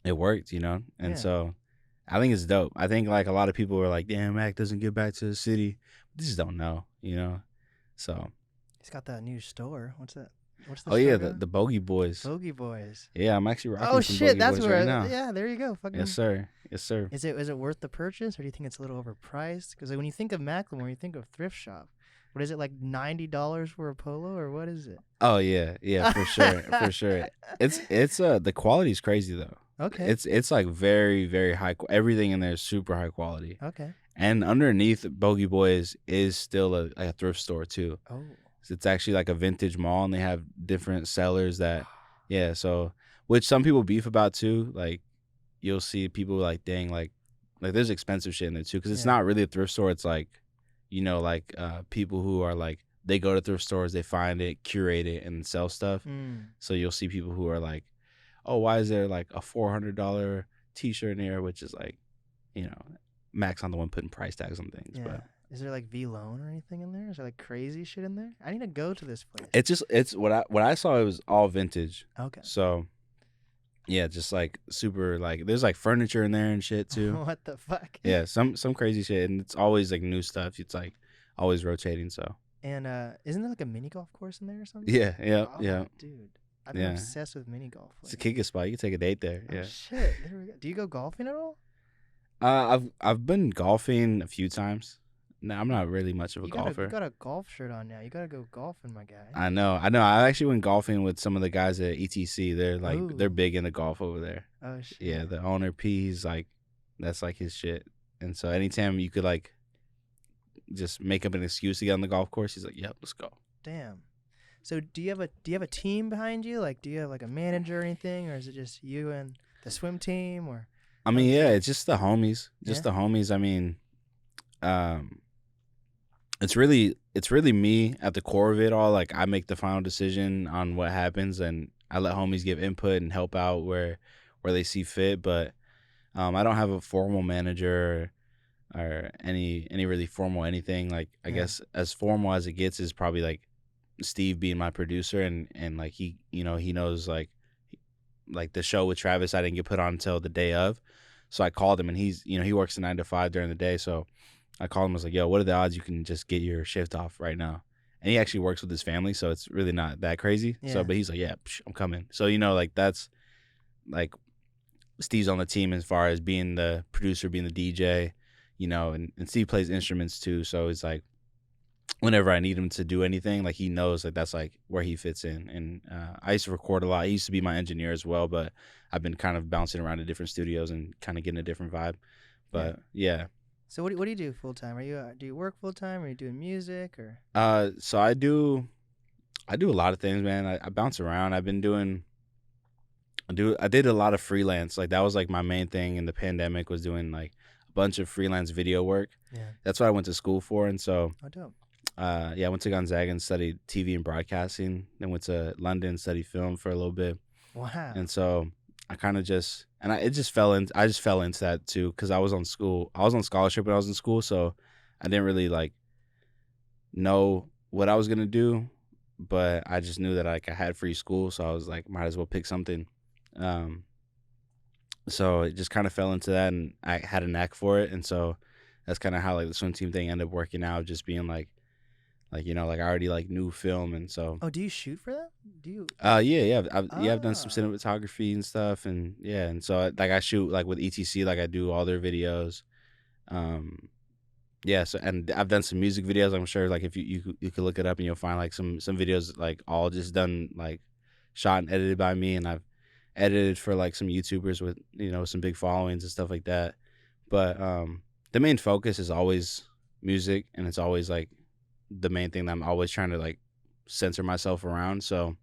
Speaker 2: it worked, and
Speaker 1: Yeah.
Speaker 2: so I think it's dope. I think like a lot of people were like, "Damn, Mac doesn't get back to the city." They just don't know, So,
Speaker 1: He's got that new store. What's that? What's the
Speaker 2: oh
Speaker 1: store
Speaker 2: yeah,
Speaker 1: called?
Speaker 2: the Bogey Boys.
Speaker 1: Bogey Boys.
Speaker 2: Yeah, I'm actually rocking
Speaker 1: Oh
Speaker 2: some
Speaker 1: shit,
Speaker 2: Bogey
Speaker 1: that's
Speaker 2: Boys
Speaker 1: where.
Speaker 2: right now.
Speaker 1: Yeah, there you go. Fucking.
Speaker 2: Yes, sir. Yes, sir.
Speaker 1: Is it worth the purchase, or do you think it's a little overpriced? Because like, when you think of Macklemore, you think of thrift shop. What is it, like $90 for a polo, or what is it?
Speaker 2: Oh yeah, for sure, for sure. It's the quality's crazy though.
Speaker 1: Okay.
Speaker 2: It's like very very high. Everything in there is super high quality.
Speaker 1: Okay.
Speaker 2: And underneath Bogey Boys is still a thrift store too.
Speaker 1: Oh.
Speaker 2: So it's actually like a vintage mall, and they have different sellers that, yeah. So which some people beef about too. Like you'll see people like, dang, like there's expensive shit in there too, because it's not really a thrift store. It's like, people who are like, they go to thrift stores, they find it, curate it, and sell stuff. So you'll see people who are like, oh, why is there like a $400 t-shirt in here, which is like, Mac's on the one putting price tags on things.
Speaker 1: Yeah.
Speaker 2: But
Speaker 1: is there like V-Lone or anything in there? Is there like crazy shit in there? I need to go to this place.
Speaker 2: it's what I saw. It was all vintage.
Speaker 1: Okay.
Speaker 2: So yeah, just like super, like there's like furniture in there and shit too.
Speaker 1: What the fuck?
Speaker 2: Yeah, some crazy shit, and it's always like new stuff. It's like always rotating. So
Speaker 1: And isn't there like a mini golf course in there or something?
Speaker 2: yeah,
Speaker 1: Oh, dude, I've been obsessed with mini golf.
Speaker 2: It's a kick spot. You can take a date there.
Speaker 1: Oh,
Speaker 2: Yeah.
Speaker 1: shit. There we go. Do you go golfing at all?
Speaker 2: I've been golfing a few times. No, I'm not really much of a golfer.
Speaker 1: You got a golf shirt on now. You gotta go golfing, my guy.
Speaker 2: I know. I actually went golfing with some of the guys at ETC. They're like, they're
Speaker 1: Ooh.
Speaker 2: big into golf over there.
Speaker 1: Oh shit.
Speaker 2: Yeah, the owner P, he's like, that's like his shit. And so anytime you could like just make up an excuse to get on the golf course, he's like, yep, let's go.
Speaker 1: Damn. So do you have a team behind you? Like, do you have like a manager or anything, or is it just you and the swim team? Or
Speaker 2: I mean, yeah, it's just the homies. Just
Speaker 1: Yeah?
Speaker 2: the homies. I mean, it's really me at the core of it all. Like I make the final decision on what happens, and I let homies give input and help out where they see fit. But I don't have a formal manager or any really formal anything. Like I guess as formal as it gets is probably like Steve being my producer, and like he knows like the show with Travis I didn't get put on until the day of. So I called him, and he's he works a 9 to 5 during the day. So I called him. I was like, yo, what are the odds you can just get your shift off right now? And he actually works with his family, so it's really not that crazy.
Speaker 1: Yeah.
Speaker 2: So, but he's like, yeah, I'm coming. So, like that's like Steve's on the team as far as being the producer, being the DJ, and Steve plays instruments too. So it's like whenever I need him to do anything, like he knows that that's like where he fits in. And I used to record a lot. He used to be my engineer as well, but I've been kind of bouncing around to different studios and kind of getting a different vibe. But yeah.
Speaker 1: So what do you do full time? Are you do you work full time? Are you doing music or?
Speaker 2: So I do a lot of things, man. I bounce around. I did a lot of freelance. Like that was like my main thing in the pandemic, was doing like a bunch of freelance video work.
Speaker 1: Yeah.
Speaker 2: That's what I went to school for. And so
Speaker 1: Oh, dope.
Speaker 2: I went to Gonzaga and studied TV and broadcasting. Then went to London and studied film for a little bit.
Speaker 1: Wow.
Speaker 2: And so I kind of I just fell into that too, because I was on scholarship when I was in school, so I didn't really like know what I was gonna do, but I just knew that like I had free school, so I was like, might as well pick something. So it just kind of fell into that, and I had a knack for it, and so that's kind of how like the swim team thing ended up working out, just being like I already like knew film, and so.
Speaker 1: Oh, do you shoot for them? Do you?
Speaker 2: Yeah. I've done some
Speaker 1: Ah.
Speaker 2: cinematography and stuff, and so like I shoot like with ETC, like I do all their videos, yeah, so and I've done some music videos. I'm sure like if you could look it up and you'll find like some videos like all just done like shot and edited by me, and I've edited for like some YouTubers with some big followings and stuff like that. But the main focus is always music, and it's always like the main thing that I'm always trying to like censor myself around. So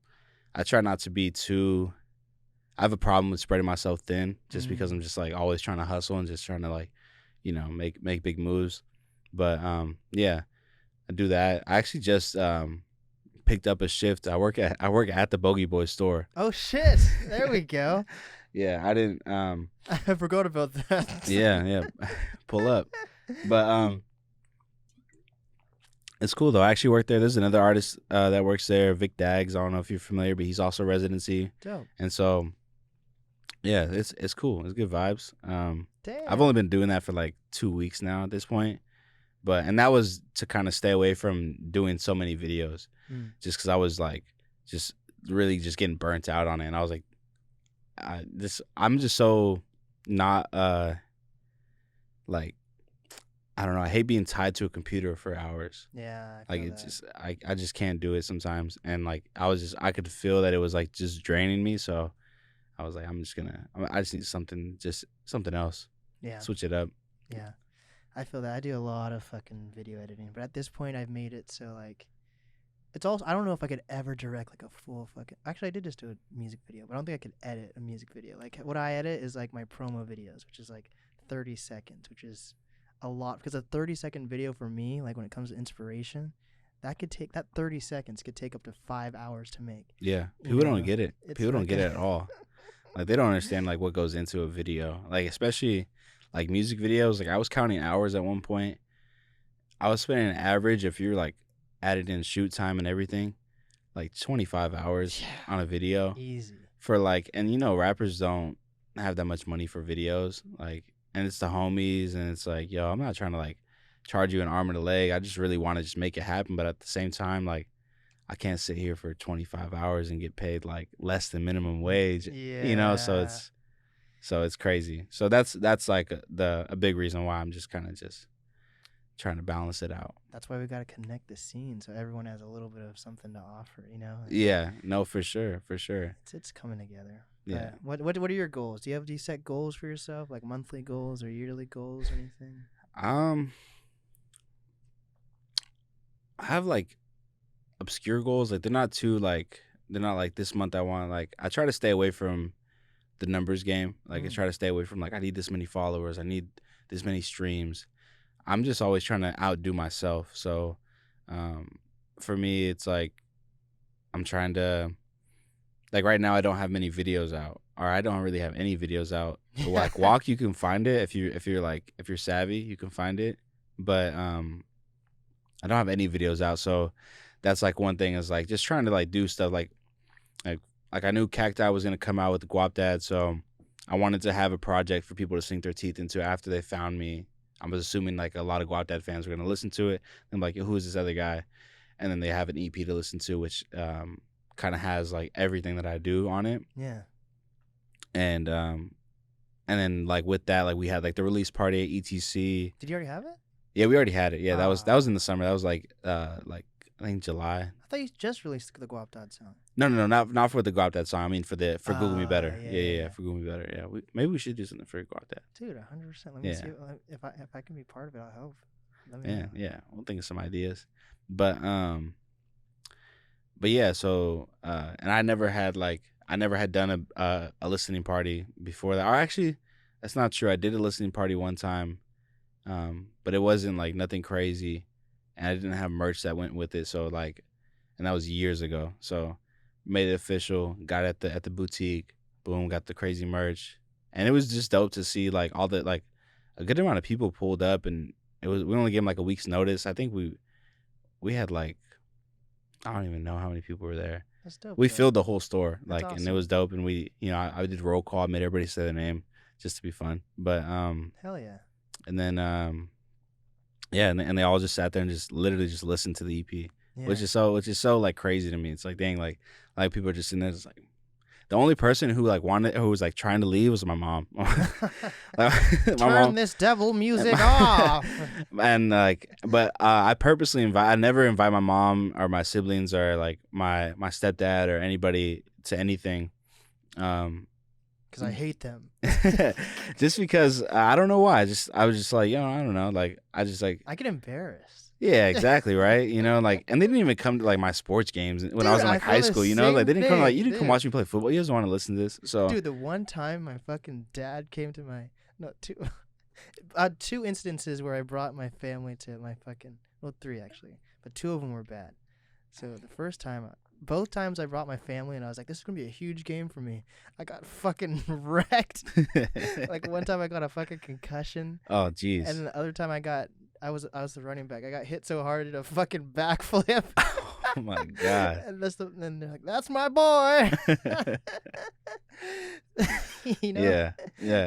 Speaker 2: I try not to be too. I have a problem with spreading myself thin, just because I'm just like always trying to hustle and just trying to like, make big moves. But yeah, I do that. I actually just picked up a shift. I work at the Bogey Boy store.
Speaker 1: Oh shit! There we go.
Speaker 2: Yeah, I didn't.
Speaker 1: I forgot about that.
Speaker 2: Yeah, pull up. But it's cool though. I actually work there. There's another artist that works there, Vic Dags. I don't know if you're familiar, but he's also Residency.
Speaker 1: Dope.
Speaker 2: And so, yeah, it's cool. It's good vibes.
Speaker 1: Damn.
Speaker 2: I've only been doing that for like 2 weeks now at this point. And that was to kind of stay away from doing so many videos, just because I was like, just really just getting burnt out on it. And I was like, I'm just so not like, I don't know. I hate being tied to a computer for hours.
Speaker 1: Yeah.
Speaker 2: Like it's just I just can't do it sometimes. And like I could feel that it was like just draining me. So I was like, I just need something else.
Speaker 1: Yeah.
Speaker 2: Switch it up.
Speaker 1: Yeah. I feel that. I do a lot of fucking video editing, but at this point I've made it so like it's also, I don't know if I could ever direct like a full fucking, actually I did just do a music video, but I don't think I could edit a music video. Like what I edit is like my promo videos, which is like 30 seconds, which is a lot, because a 30-second video for me, like when it comes to inspiration, that 30 seconds could take up to 5 hours to make.
Speaker 2: Yeah. People don't get it. People don't get it at all. Like they don't understand like what goes into a video. Like especially like music videos. Like I was counting hours at one point. I was spending an average, if you're like added in shoot time and everything, like 25 hours on a video.
Speaker 1: Easy.
Speaker 2: For like, and rappers don't have that much money for videos. Like, and it's the homies, and it's like, yo, I'm not trying to like charge you an arm and a leg. I just really want to just make it happen. But at the same time, like, I can't sit here for 25 hours and get paid like less than minimum wage.
Speaker 1: Yeah.
Speaker 2: So it's crazy. So that's like a big reason why I'm just kind of just trying to balance it out.
Speaker 1: That's why we got to connect the scene so everyone has a little bit of something to offer,
Speaker 2: Yeah, no, for sure.
Speaker 1: It's coming together.
Speaker 2: Yeah.
Speaker 1: What are your goals? Do you set goals for yourself, like monthly goals or yearly goals or anything?
Speaker 2: I have like obscure goals. Like they're not like this month I want, like I try to stay away from the numbers game. Like I try to stay away from like I need this many followers, I need this many streams. I'm just always trying to outdo myself. So for me it's like I'm trying to, like right now I don't have many videos out, or I don't really have any videos out. Like Walk, you can find it if you're savvy, you can find it. But I don't have any videos out, so that's like one thing, is like just trying to like do stuff like I knew Cacti was gonna come out with the Guap Dad, so I wanted to have a project for people to sink their teeth into after they found me. I was assuming like a lot of Guap Dad fans were gonna listen to it and like, who is this other guy? And then they have an EP to listen to, which kind of has like everything that I do on it.
Speaker 1: Yeah.
Speaker 2: And then like with that, like we had like the release party at ETC.
Speaker 1: Did you already have it?
Speaker 2: Yeah, we already had it. Yeah, that was in the summer. That was like I think July.
Speaker 1: I thought you just released the Guap Dad song.
Speaker 2: No, not for the Guap Dad song. I mean for Google Me Better.
Speaker 1: Yeah,
Speaker 2: For Google Me Better. Yeah, maybe we should do something for Guap Dad.
Speaker 1: Dude, 100%. Let me see if I can be part of it. I'll help.
Speaker 2: Yeah. We'll think of some ideas. But yeah. So and I never had done a listening party before that. Or actually, that's not true. I did a listening party one time, but it wasn't like nothing crazy, and I didn't have merch that went with it. So like, and that was years ago. So made it official. Got it at the boutique. Boom, got the crazy merch, and it was just dope to see like all the like a good amount of people pulled up, and we only gave them like a week's notice. I think we had like, I don't even know how many people were there.
Speaker 1: That's dope.
Speaker 2: We filled the whole store, like,
Speaker 1: awesome.
Speaker 2: And it was dope. And we, I did roll call, made everybody say their name just to be fun. But
Speaker 1: hell yeah.
Speaker 2: And then yeah, and they all just sat there and just literally just listened to the EP, which is so like crazy to me. It's like, dang, like people are just sitting there, just like The only person who like wanted, who was like trying to leave, was my mom.
Speaker 1: Turn this devil music off.
Speaker 2: And like, but I purposely I never invite my mom or my siblings or like my stepdad or anybody to anything.
Speaker 1: Because I hate them.
Speaker 2: Just because I don't know why. I was just like, I don't know. Like I get
Speaker 1: embarrassed.
Speaker 2: Yeah, exactly, right. Like, and they didn't even come to like my sports games when I was in like high school. Like they didn't come like, you didn't come watch me play football. You just want to listen to this. So,
Speaker 1: dude, the one time my fucking dad came to my two instances where I brought my family to my fucking 3 actually, but 2 of them were bad. So the first time, both times I brought my family and I was like, this is gonna be a huge game for me. I got fucking wrecked. Like one time I got a fucking concussion.
Speaker 2: Oh jeez.
Speaker 1: And then the other time I was the running back. I got hit so hard at a fucking backflip.
Speaker 2: Oh my god.
Speaker 1: And they're like, that's my boy.
Speaker 2: Yeah.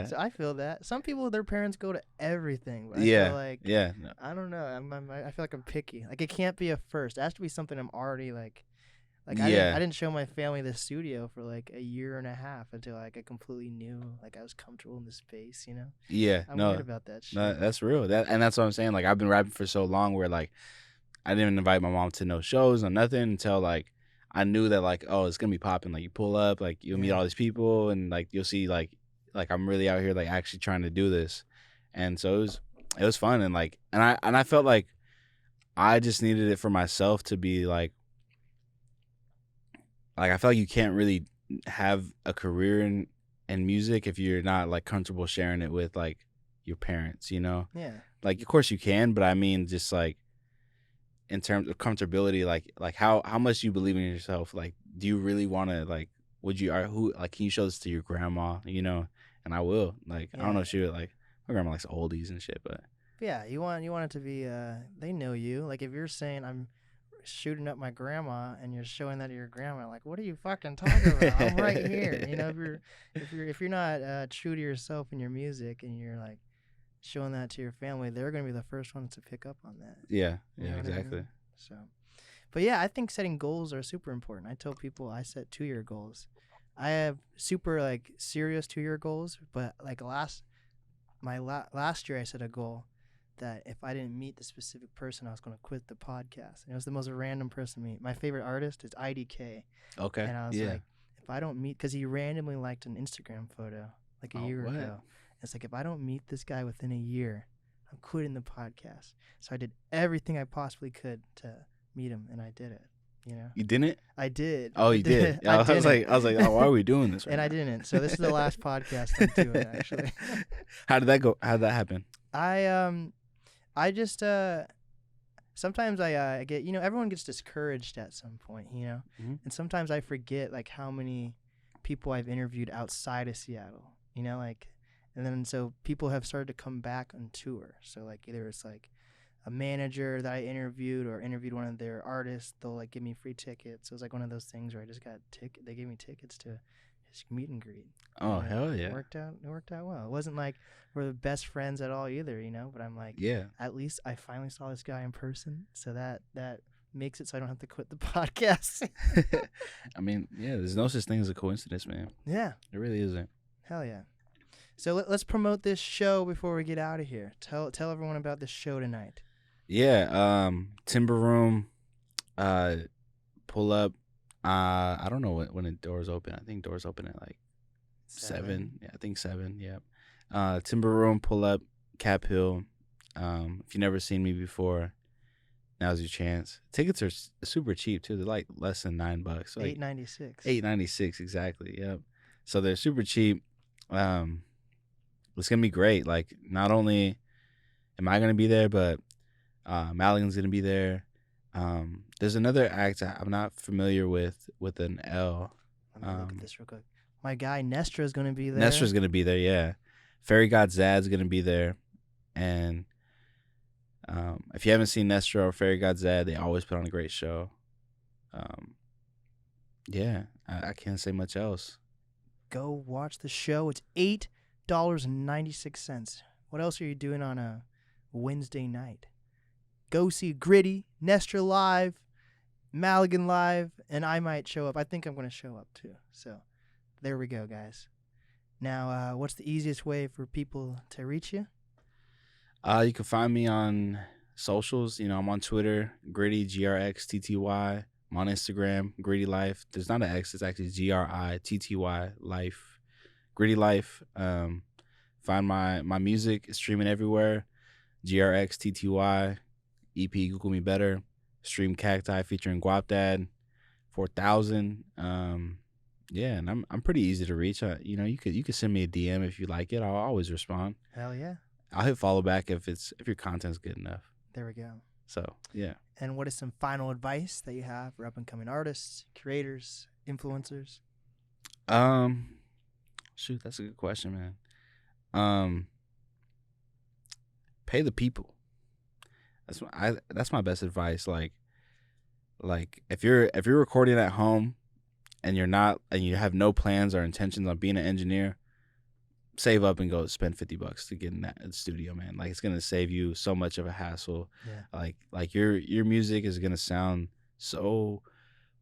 Speaker 1: So I feel that. Some people, their parents go to everything. But I
Speaker 2: Yeah.
Speaker 1: feel like,
Speaker 2: Yeah. No.
Speaker 1: I don't know. I feel like I'm picky. Like it can't be a first. It has to be something I'm already like I didn't show my family the studio for like a year and a half until like I completely knew like I was comfortable in the space,
Speaker 2: Yeah,
Speaker 1: I'm worried about that shit.
Speaker 2: No, that's real. And that's what I'm saying. Like I've been rapping for so long where like I didn't even invite my mom to no shows or nothing until like I knew that like, oh, it's gonna be popping. Like you pull up, like you'll meet all these people and like you'll see like I'm really out here like actually trying to do this. And so it was fun and like and I felt like I just needed it for myself to be like I feel like you can't really have a career in music if you're not like comfortable sharing it with like your parents,
Speaker 1: Yeah.
Speaker 2: Like of course you can, but I mean just like in terms of comfortability, like how much you believe in yourself, like do you really want to like would you can you show this to your grandma, And I will. Like I don't know if she would like my grandma likes oldies and shit, but
Speaker 1: yeah, you want it to be they know you. Like if you're saying I'm shooting up my grandma and you're showing that to your grandma, like what are you fucking talking about? I'm right here. If you're not true to yourself in your music and you're like showing that to your family, they're gonna be the first ones to pick up on that.
Speaker 2: Yeah, exactly.
Speaker 1: I mean? So, but yeah, I think setting goals are super important. I tell people I set 2-year goals. I have super like serious 2-year goals, but like last year I set a goal that if I didn't meet the specific person, I was going to quit the podcast. And it was the most random person to meet. My favorite artist is IDK.
Speaker 2: Okay.
Speaker 1: And I was like, if I don't meet, because he randomly liked an Instagram photo like a year ago. It's like, if I don't meet this guy within a year, I'm quitting the podcast. So I did everything I possibly could to meet him, and I did it.
Speaker 2: You didn't?
Speaker 1: I did.
Speaker 2: Oh, you did. I was like, oh, why are we doing this?
Speaker 1: And I didn't. So this is the last podcast I'm doing, actually.
Speaker 2: How did that go? How did that happen?
Speaker 1: I just sometimes I get everyone gets discouraged at some point,
Speaker 2: Mm-hmm.
Speaker 1: and sometimes I forget like how many people I've interviewed outside of Seattle, like, and then so people have started to come back on tour. So like either it's like a manager that I interviewed or interviewed one of their artists, they'll like give me free tickets. So it was like one of those things where I just got they gave me tickets to his meet and greet.
Speaker 2: Oh, hell yeah.
Speaker 1: It worked out well. It wasn't like we're the best friends at all either, but I'm like, at least I finally saw this guy in person. So that makes it so I don't have to quit the podcast.
Speaker 2: I mean, there's no such thing as a coincidence, man.
Speaker 1: Yeah.
Speaker 2: It really isn't.
Speaker 1: Hell yeah. So let's promote this show before we get out of here. Tell everyone about this show tonight.
Speaker 2: Yeah, Timber Room, pull up. I don't know when the doors open. I think doors open at like 7. Yeah, I think 7. Yeah. Timber Room, pull up, Cap Hill. If you've never seen me before, now's your chance. Tickets are super cheap too. They're like less than $9. Like
Speaker 1: $8.96.
Speaker 2: $8.96 exactly. Yep. So they're super cheap. It's gonna be great. Like not only am I gonna be there, but Maligan's gonna be there. There's another act I'm not familiar with an L.
Speaker 1: Let me look at this real quick. My guy Nestra's gonna be there.
Speaker 2: Nestra's gonna be there, yeah. Fairy God Zad's gonna be there, and if you haven't seen Nestra or Fairy God Zad, they always put on a great show. I can't say much else.
Speaker 1: Go watch the show. It's $8.96. What else are you doing on a Wednesday night? Go see Grxtty, Nestra live, Maligan live, and I might show up. I think I'm going to show up too. So There we go, guys. Now, what's the easiest way for people to reach you?
Speaker 2: You can find me on socials. You know, I'm on Twitter, Grxtty, Grxtty. I'm on Instagram, Grxtty Life. There's not an X, it's actually Gritty Life. Grxtty Life. Find my music, it's streaming everywhere. Grxtty, EP, Google Me Better. Stream Cacti featuring Guapdad, 4000. Yeah, and I'm pretty easy to reach. You know, you could send me a DM if you like it. I'll always respond.
Speaker 1: Hell yeah.
Speaker 2: I'll hit follow back if your content's good enough.
Speaker 1: There we go.
Speaker 2: So yeah.
Speaker 1: And what is some final advice that you have for up and coming artists, creators, influencers?
Speaker 2: Shoot, that's a good question, man. Pay the people. That's my best advice. Like if you're recording at home and you have no plans or intentions on being an engineer, save up and go spend $50 to get in that studio, man. Like, it's gonna save you so much of a hassle.
Speaker 1: Yeah.
Speaker 2: Like your music is gonna sound so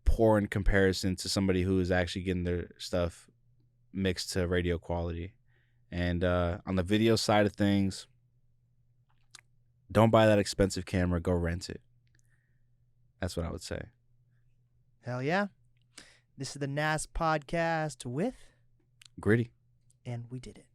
Speaker 2: poor in comparison to somebody who is actually getting their stuff mixed to radio quality. And on the video side of things, don't buy that expensive camera. Go rent it. That's what I would say.
Speaker 1: Hell yeah. This is the NAST podcast with
Speaker 2: Grxtty.
Speaker 1: And we did it.